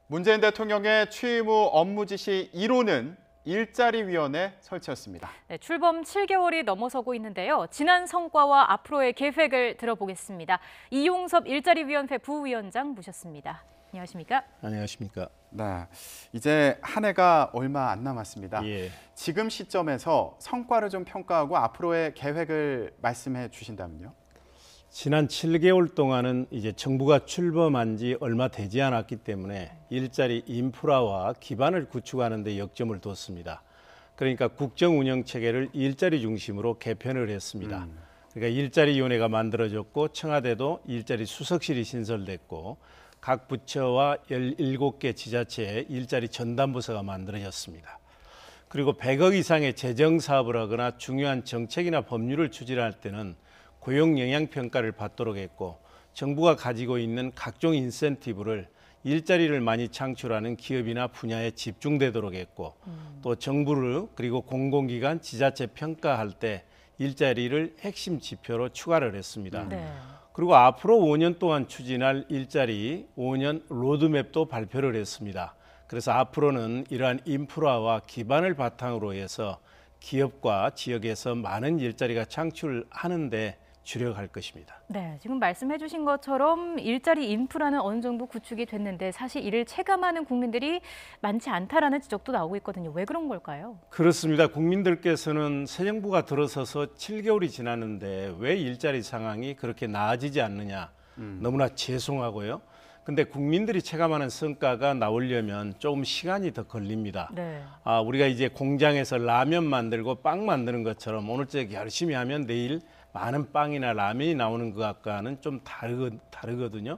문재인 대통령의 취임 후 업무 지시 1호는 일자리위원회 설치였습니다. 네, 출범 7개월이 넘어서고 있는데요. 지난 성과와 앞으로의 계획을 들어보겠습니다. 이용섭 일자리위원회 부위원장 모셨습니다. 안녕하십니까? 안녕하십니까? 네, 이제 한 해가 얼마 안 남았습니다. 예. 지금 시점에서 성과를 좀 평가하고 앞으로의 계획을 말씀해 주신다면요. 지난 7개월 동안은 이제 정부가 출범한 지 얼마 되지 않았기 때문에 일자리 인프라와 기반을 구축하는 데 역점을 뒀습니다. 그러니까 국정 운영 체계를 일자리 중심으로 개편을 했습니다. 그러니까 일자리위원회가 만들어졌고 청와대도 일자리 수석실이 신설됐고 각 부처와 17개 지자체에 일자리 전담부서가 만들어졌습니다. 그리고 100억 이상의 재정 사업을 하거나 중요한 정책이나 법률을 추진할 때는 고용 영향 평가를 받도록 했고 정부가 가지고 있는 각종 인센티브를 일자리를 많이 창출하는 기업이나 분야에 집중되도록 했고 또 정부를 그리고 공공기관, 지자체 평가할 때 일자리를 핵심 지표로 추가를 했습니다. 네. 그리고 앞으로 5년 동안 추진할 일자리 5년 로드맵도 발표를 했습니다. 그래서 앞으로는 이러한 인프라와 기반을 바탕으로 해서 기업과 지역에서 많은 일자리가 창출하는데 주력할 것입니다. 네, 지금 말씀해 주신 것처럼 일자리 인프라는 어느 정도 구축이 됐는데 사실 이를 체감하는 국민들이 많지 않다라는 지적도 나오고 있거든요. 왜 그런 걸까요? 그렇습니다. 국민들께서는 새 정부가 들어서서 7개월이 지났는데 왜 일자리 상황이 그렇게 나아지지 않느냐 너무나 죄송하고요. 근데 국민들이 체감하는 성과가 나오려면 조금 시간이 더 걸립니다. 네. 우리가 이제 공장에서 라면 만들고 빵 만드는 것처럼 오늘 저녁 열심히 하면 내일 많은 빵이나 라면이 나오는 것과는 좀 다르거든요.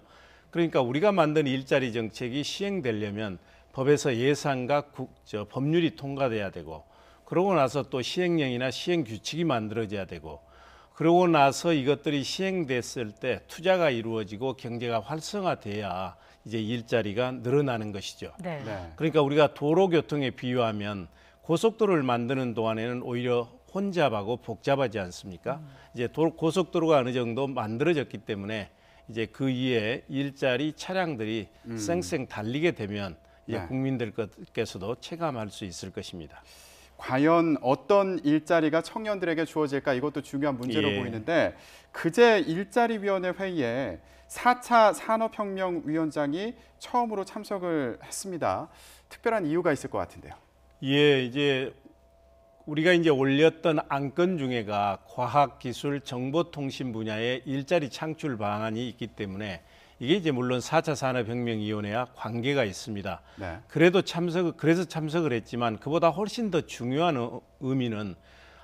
그러니까 우리가 만든 일자리 정책이 시행되려면 법에서 예산과 법률이 통과돼야 되고 그러고 나서 또 시행령이나 시행규칙이 만들어져야 되고 그러고 나서 이것들이 시행됐을 때 투자가 이루어지고 경제가 활성화돼야 이제 일자리가 늘어나는 것이죠. 네. 네. 그러니까 우리가 도로교통에 비유하면 고속도로를 만드는 동안에는 오히려 혼잡하고 복잡하지 않습니까? 이제 고속도로가 어느 정도 만들어졌기 때문에 이제 그 위에 일자리 차량들이 쌩쌩 달리게 되면 이제 네. 국민들께서도 체감할 수 있을 것입니다. 과연 어떤 일자리가 청년들에게 주어질까 이것도 중요한 문제로 예. 보이는데 그제 일자리위원회 회의에 4차 산업혁명위원장이 처음으로 참석을 했습니다. 특별한 이유가 있을 것 같은데요. 예, 이제 우리가 이제 올렸던 안건 중에가 과학기술, 정보통신 분야의 일자리 창출 방안이 있기 때문에 이게 이제 물론 4차 산업혁명위원회와 관계가 있습니다. 네. 그래서 참석을 했지만 그보다 훨씬 더 중요한 의미는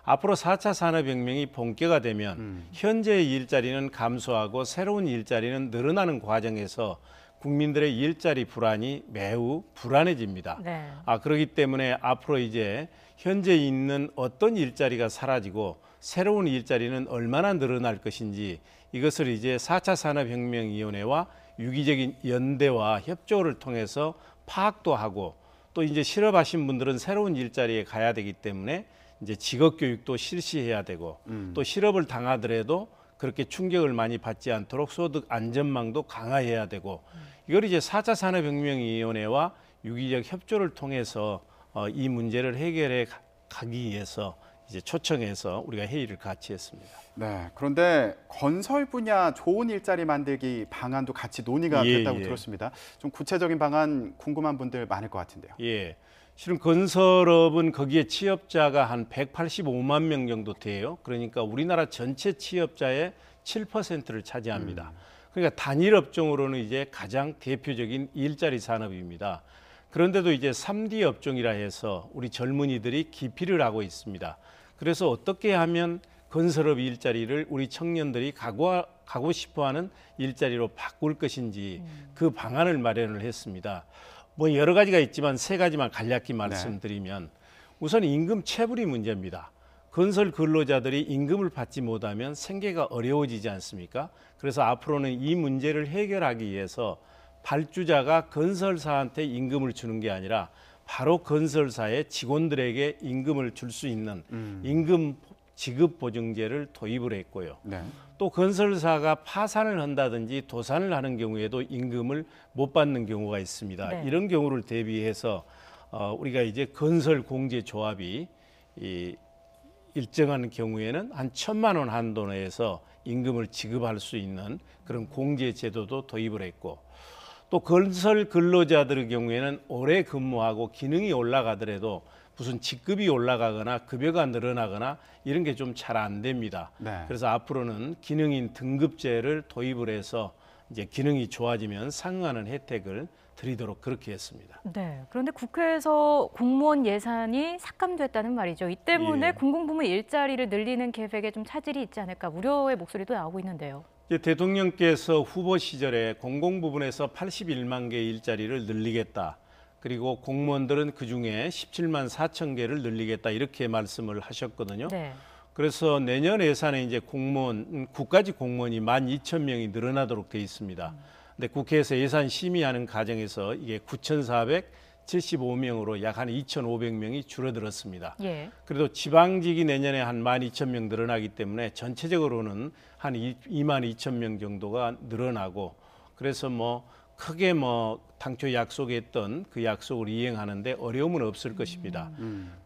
앞으로 4차 산업혁명이 본격화 되면 현재의 일자리는 감소하고 새로운 일자리는 늘어나는 과정에서 국민들의 일자리 불안이 매우 불안해집니다. 네. 그렇기 때문에 앞으로 이제 현재 있는 어떤 일자리가 사라지고 새로운 일자리는 얼마나 늘어날 것인지 이것을 이제 4차 산업혁명위원회와 유기적인 연대와 협조를 통해서 파악도 하고 또 이제 실업하신 분들은 새로운 일자리에 가야 되기 때문에 이제 직업 교육도 실시해야 되고 또 실업을 당하더라도 그렇게 충격을 많이 받지 않도록 소득 안전망도 강화해야 되고 이걸 이제 4차 산업혁명위원회와 유기적 협조를 통해서 이 문제를 해결해 가기 위해서 이제 초청해서 우리가 회의를 같이 했습니다. 네. 그런데 건설 분야 좋은 일자리 만들기 방안도 같이 논의가 됐다고 들었습니다. 좀 구체적인 방안 궁금한 분들 많을 것 같은데요. 예. 실은 건설업은 거기에 취업자가 한 185만 명 정도 돼요. 그러니까 우리나라 전체 취업자의 7%를 차지합니다. 그러니까 단일 업종으로는 이제 가장 대표적인 일자리 산업입니다. 그런데도 이제 3D 업종이라 해서 우리 젊은이들이 기피를 하고 있습니다. 그래서 어떻게 하면 건설업 일자리를 우리 청년들이 가고 싶어하는 일자리로 바꿀 것인지 그 방안을 마련을 했습니다. 뭐 여러 가지가 있지만 세 가지만 간략히 말씀드리면 우선 임금 체불이 문제입니다. 건설 근로자들이 임금을 받지 못하면 생계가 어려워지지 않습니까? 그래서 앞으로는 이 문제를 해결하기 위해서 발주자가 건설사한테 임금을 주는 게 아니라 바로 건설사의 직원들에게 임금을 줄 수 있는 임금 지급 보증제를 도입을 했고요. 네. 또 또 건설사가 파산을 한다든지 도산을 하는 경우에도 임금을 못 받는 경우가 있습니다. 네. 이런 경우를 대비해서 우리가 이제 건설공제조합이 일정한 경우에는 한 1,000만 원 한도 내에서 임금을 지급할 수 있는 그런 공제제도도 도입을 했고, 또 건설 근로자들의 경우에는 오래 근무하고 기능이 올라가더라도 무슨 직급이 올라가거나 급여가 늘어나거나 이런 게 좀 잘 안 됩니다. 네. 그래서 앞으로는 기능인 등급제를 도입을 해서 이제 기능이 좋아지면 상응하는 혜택을 드리도록 그렇게 했습니다. 네. 그런데 국회에서 공무원 예산이 삭감됐다는 말이죠. 이 때문에 예. 공공부문 일자리를 늘리는 계획에 좀 차질이 있지 않을까 우려의 목소리도 나오고 있는데요. 이제 대통령께서 후보 시절에 공공부문에서 81만 개의 일자리를 늘리겠다. 그리고 공무원들은 그중에 17만 4천 개를 늘리겠다 이렇게 말씀을 하셨거든요. 네. 그래서 내년 예산에 이제 국가직 공무원이 12,000명이 늘어나도록 돼 있습니다. 근데 국회에서 예산 심의하는 과정에서 이게 9,475명으로 약 한 2,500명이 줄어들었습니다. 예. 그래도 지방직이 내년에 한 12,000명 늘어나기 때문에 전체적으로는 한 22,000명 정도가 늘어나고, 그래서 뭐 크게 당초 약속했던 그 약속을 이행하는데 어려움은 없을 것입니다.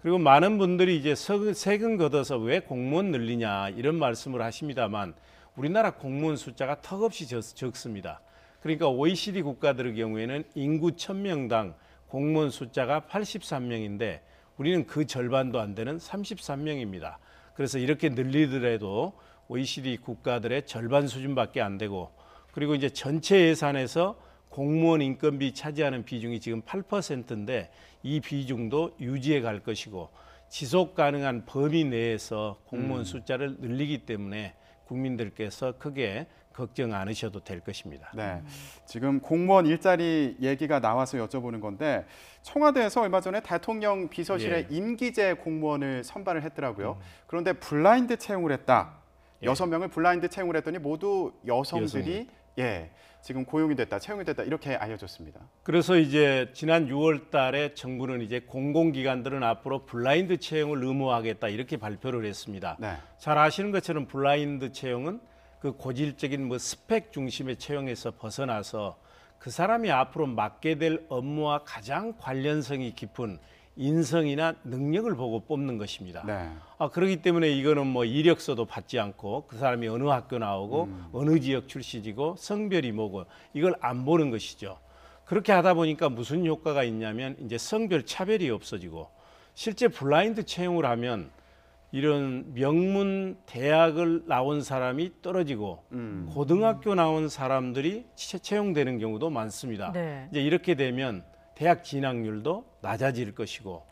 그리고 많은 분들이 이제 세금 걷어서 왜 공무원 늘리냐 이런 말씀을 하십니다만, 우리나라 공무원 숫자가 턱없이 적습니다. 그러니까 OECD 국가들의 경우에는 인구 1,000명당 공무원 숫자가 83명인데 우리는 그 절반도 안 되는 33명입니다. 그래서 이렇게 늘리더라도 OECD 국가들의 절반 수준밖에 안 되고, 그리고 이제 전체 예산에서 공무원 인건비 차지하는 비중이 지금 8%인데 이 비중도 유지해 갈 것이고, 지속 가능한 범위 내에서 공무원 숫자를 늘리기 때문에 국민들께서 크게 걱정 않으셔도 될 것입니다. 네, 지금 공무원 일자리 얘기가 나와서 여쭤보는 건데, 청와대에서 얼마 전에 대통령 비서실에 예. 임기제 공무원을 선발을 했더라고요. 그런데 블라인드 채용을 했다. 예. 6명을 블라인드 채용을 했더니 모두 여성들이 지금 고용이 됐다, 채용이 됐다 이렇게 알려졌습니다. 그래서 이제 지난 6월 달에 정부는 이제 공공기관들은 앞으로 블라인드 채용을 의무화하겠다 이렇게 발표를 했습니다. 네. 잘 아시는 것처럼 블라인드 채용은 그 고질적인 스펙 중심의 채용에서 벗어나서 그 사람이 앞으로 맡게 될 업무와 가장 관련성이 깊은 인성이나 능력을 보고 뽑는 것입니다. 네. 그렇기 때문에 이거는 이력서도 받지 않고 그 사람이 어느 학교 나오고 어느 지역 출신이고 성별이 뭐고 이걸 안 보는 것이죠. 그렇게 하다 보니까 무슨 효과가 있냐면 이제 성별 차별이 없어지고, 실제 블라인드 채용을 하면 이런 명문 대학을 나온 사람이 떨어지고 고등학교 나온 사람들이 채용되는 경우도 많습니다. 네. 이제 이렇게 되면 대학 진학률도 낮아질 것이고,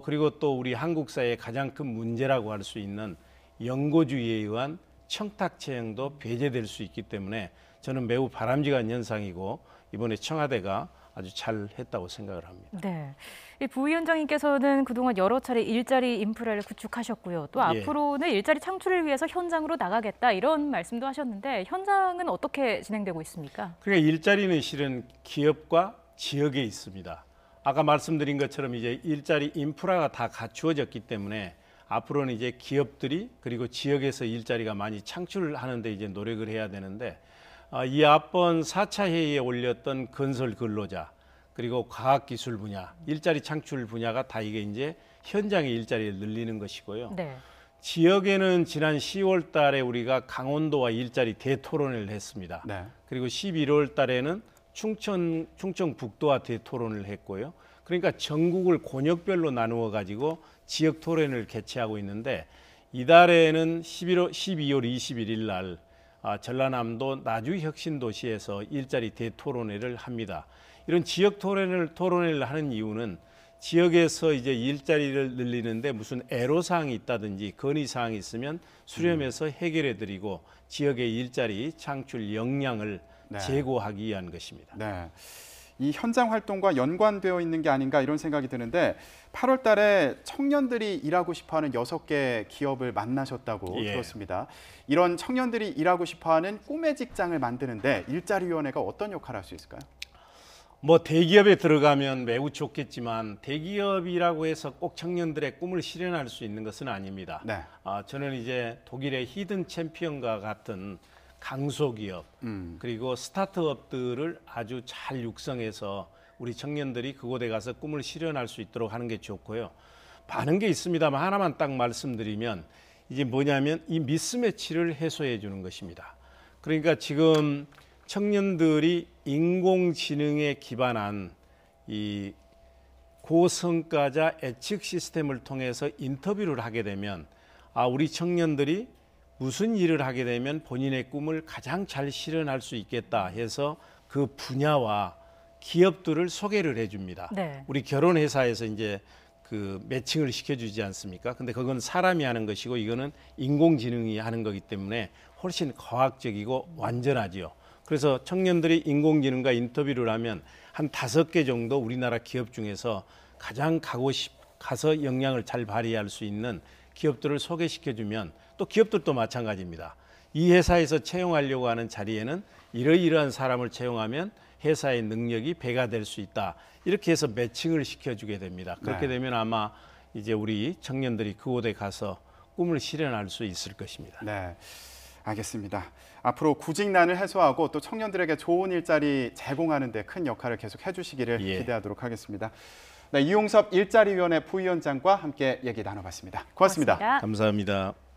그리고 또 우리 한국 사회의 가장 큰 문제라고 할 수 있는 연고주의에 의한 청탁 채용도 배제될 수 있기 때문에 저는 매우 바람직한 현상이고 이번에 청와대가 아주 잘 했다고 생각을 합니다. 네. 이 부위원장님께서는 그동안 여러 차례 일자리 인프라를 구축하셨고요. 또 예. 앞으로는 일자리 창출을 위해서 현장으로 나가겠다 이런 말씀도 하셨는데, 현장은 어떻게 진행되고 있습니까? 그러니까 일자리는 실은 기업과 지역에 있습니다. 아까 말씀드린 것처럼 이제 일자리 인프라가 다 갖추어졌기 때문에 앞으로는 이제 기업들이 그리고 지역에서 일자리가 많이 창출을 하는데 이제 노력을 해야 되는데, 이 앞번 4차 회의에 올렸던 건설 근로자 그리고 과학기술 분야 일자리 창출 분야가 다 이게 이제 현장의 일자리를 늘리는 것이고요. 네. 지역에는 지난 10월 달에 우리가 강원도와 일자리 대토론을 했습니다. 네. 그리고 11월 달에는 충청 북도와 대토론을 했고요. 그러니까 전국을 권역별로 나누어 가지고 지역 토론을 개최하고 있는데, 이달에는 12월 21일 날 전라남도 나주혁신도시에서 일자리 대토론회를 합니다. 이런 지역 토론회를 하는 이유는 지역에서 이제 일자리를 늘리는데 무슨 애로사항이 있다든지 건의사항이 있으면 수렴해서 해결해드리고 지역의 일자리 창출 역량을 네. 제고하기 위한 것입니다. 네. 이 현장 활동과 연관되어 있는 게 아닌가 이런 생각이 드는데, 8월 달에 청년들이 일하고 싶어하는 6개 기업을 만나셨다고 예. 들었습니다. 이런 청년들이 일하고 싶어하는 꿈의 직장을 만드는데 일자리위원회가 어떤 역할을 할 수 있을까요? 뭐 대기업에 들어가면 매우 좋겠지만 대기업이라고 해서 꼭 청년들의 꿈을 실현할 수 있는 것은 아닙니다. 네. 저는 이제 독일의 히든 챔피언과 같은 강소기업 그리고 스타트업들을 아주 잘 육성해서 우리 청년들이 그곳에 가서 꿈을 실현할 수 있도록 하는 게 좋고요. 많은 게 있습니다만 하나만 딱 말씀드리면 이제 뭐냐면 이 미스매치를 해소해 주는 것입니다. 그러니까 지금 청년들이 인공지능에 기반한 이 고성과자 예측 시스템을 통해서 인터뷰를 하게 되면 우리 청년들이 무슨 일을 하게 되면 본인의 꿈을 가장 잘 실현할 수 있겠다 해서 그 분야와 기업들을 소개를 해줍니다. 네. 우리 결혼회사에서 이제 그 매칭을 시켜주지 않습니까? 근데 그건 사람이 하는 것이고 이거는 인공지능이 하는 거기 때문에 훨씬 과학적이고 완전하지요. 그래서 청년들이 인공지능과 인터뷰를 하면 한 5개 정도 우리나라 기업 중에서 가장 가서 역량을 잘 발휘할 수 있는 기업들을 소개시켜주면 또 기업들도 마찬가지입니다. 이 회사에서 채용하려고 하는 자리에는 이러이러한 사람을 채용하면 회사의 능력이 배가 될 수 있다. 이렇게 해서 매칭을 시켜주게 됩니다. 그렇게 네. 되면 아마 이제 우리 청년들이 그곳에 가서 꿈을 실현할 수 있을 것입니다. 네, 알겠습니다. 앞으로 구직난을 해소하고 또 청년들에게 좋은 일자리 제공하는 데 큰 역할을 계속 해주시기를 기대하도록 하겠습니다. 네, 이용섭 일자리위원회 부위원장과 함께 얘기 나눠봤습니다. 고맙습니다. 고맙습니다. 감사합니다.